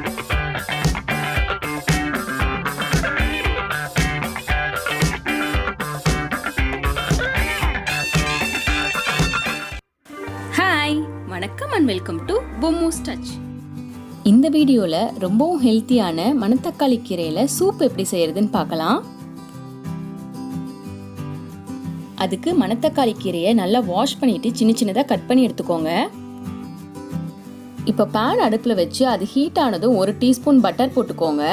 Hi, வணக்கம் and welcome to பொம்மூஸ் touch. இந்த வீடியோவில் ரொம்பவும் ஹெல்த்தியான மணத்தக்காளி கீரையில் சூப் எப்படி செய்யறதுன்னு பார்க்கலாம். அதுக்கு மணத்தக்காளி கீரையை நல்லா வாஷ் பண்ணிட்டு சின்ன சின்னதாக கட் பண்ணி எடுத்துக்கோங்க. இப்போ பேன் அடுப்பில் வச்சு அது ஹீட் ஆனதும் 1 டீஸ்பூன் பட்டர் போட்டுக்கோங்க.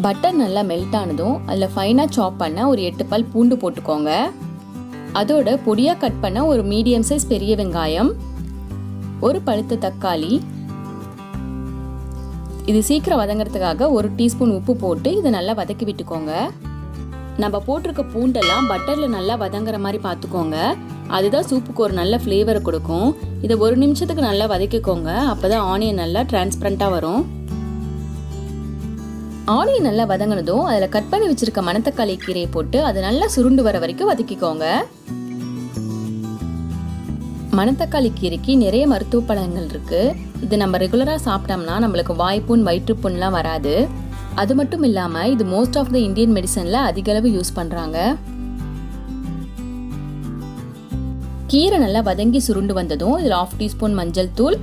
பட்டர் நல்லா மெல்ட் ஆனதும் அதில் ஃபைனாக சாப் பண்ண ஒரு 8 பல் பூண்டு போட்டுக்கோங்க. அதோட பொடியாக கட் பண்ண ஒரு மீடியம் சைஸ் பெரிய வெங்காயம், ஒரு பழுத்த தக்காளி. இது சீக்கிரம் வதங்கிறதுக்காக 1 டீஸ்பூன் உப்பு போட்டு இதை நல்லா வதக்கி விட்டுக்கோங்க. நம்ம போட்டிருக்க பூண்டெல்லாம் பட்டரில் நல்லா வதங்குற மாதிரி பார்த்துக்கோங்க. அதுதான் சூப்புக்கு ஒரு நல்ல ஃப்ளேவரை கொடுக்கும். இதை 1 நிமிஷத்துக்கு நல்லா வதக்கிக்கோங்க. அப்போ தான் ஆனியன் நல்லா டிரான்ஸ்பரண்ட்டாக வரும். ஆனியன் நல்லா வதங்கினதும் அதில் கட் பண்ணி வச்சிருக்க மணத்தக்காளி கீரையை போட்டு அது நல்லா சுருண்டு வர வரைக்கும் வதக்கிக்கோங்க. மணத்தக்காளி கீரைக்கு நிறைய மருத்துவ பலன்கள் இருக்கு. இது நம்ம ரெகுலராக சாப்பிட்டோம்னா நம்மளுக்கு வாய்ப்புண் வயிற்றுப்புண்லாம் வராது. அது மட்டும் இல்லாமல் இது மோஸ்ட் ஆஃப் த இந்தியன் மெடிசனில் அதிக அளவு யூஸ் பண்ணுறாங்க. கீரை நல்லா வதங்கி சுருண்டு வந்ததும் இதில் 1/2 டீஸ்பூன் மஞ்சள் தூள்,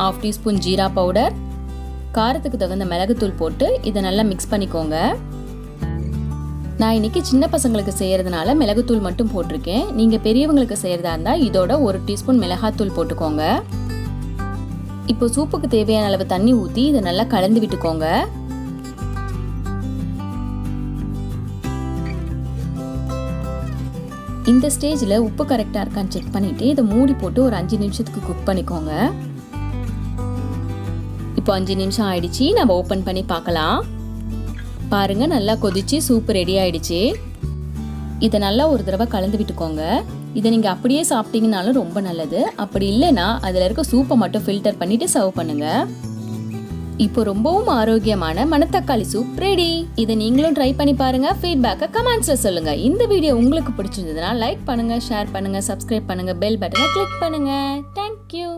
1/2 டீஸ்பூன் ஜீரா பவுடர், காரத்துக்கு தகுந்த மிளகுத்தூள் போட்டு இதை நல்லா மிக்ஸ் பண்ணிக்கோங்க. நான் இன்னைக்கு சின்ன பசங்களுக்கு செய்யறதுனால மிளகுத்தூள் மட்டும் போட்டிருக்கேன். நீங்கள் பெரியவங்களுக்கு செய்யறதா இருந்தால் இதோட 1 டீஸ்பூன் மிளகாத்தூள் போட்டுக்கோங்க. இப்போ சூப்புக்கு தேவையான அளவு தண்ணி ஊற்றி இதை நல்லா கலந்து விட்டுக்கோங்க. இந்த ஸ்டேஜில் உப்பு கரெக்டாக இருக்கான்னு செக் பண்ணிவிட்டு இதை மூடி போட்டு ஒரு 5 நிமிஷத்துக்கு குக் பண்ணிக்கோங்க. இப்போ 5 நிமிஷம் ஆயிடுச்சு. நம்ம ஓப்பன் பண்ணி பார்க்கலாம். பாருங்க, நல்லா கொதிச்சு சூப் ரெடி ஆயிடுச்சு. இதை நல்லா ஒரு தடவை கலந்து விட்டுக்கோங்க. இதை நீங்கள் அப்படியே சாப்பிட்டீங்கனாலும் ரொம்ப நல்லது. அப்படி இல்லைன்னா அதில் இருக்க சூப்பை மட்டும் ஃபில்டர் பண்ணிட்டு சர்வ் பண்ணுங்க. இப்போ ரொம்பவும் ஆரோக்கியமான மணத்தக்காளி சூப் ரெடி. இதை நீங்களும் ட்ரை பண்ணி பாருங்க. ஃபீட்பேக்கை கமெண்ட்ஸ்ல சொல்லுங்க. இந்த வீடியோ உங்களுக்கு பிடிச்சிருந்ததுன்னா லைக் பண்ணுங்க, ஷேர் பண்ணுங்க, சப்ஸ்கிரைப் பண்ணுங்க, பெல் பட்டனை கிளிக் பண்ணுங்க. தேங்க்யூ.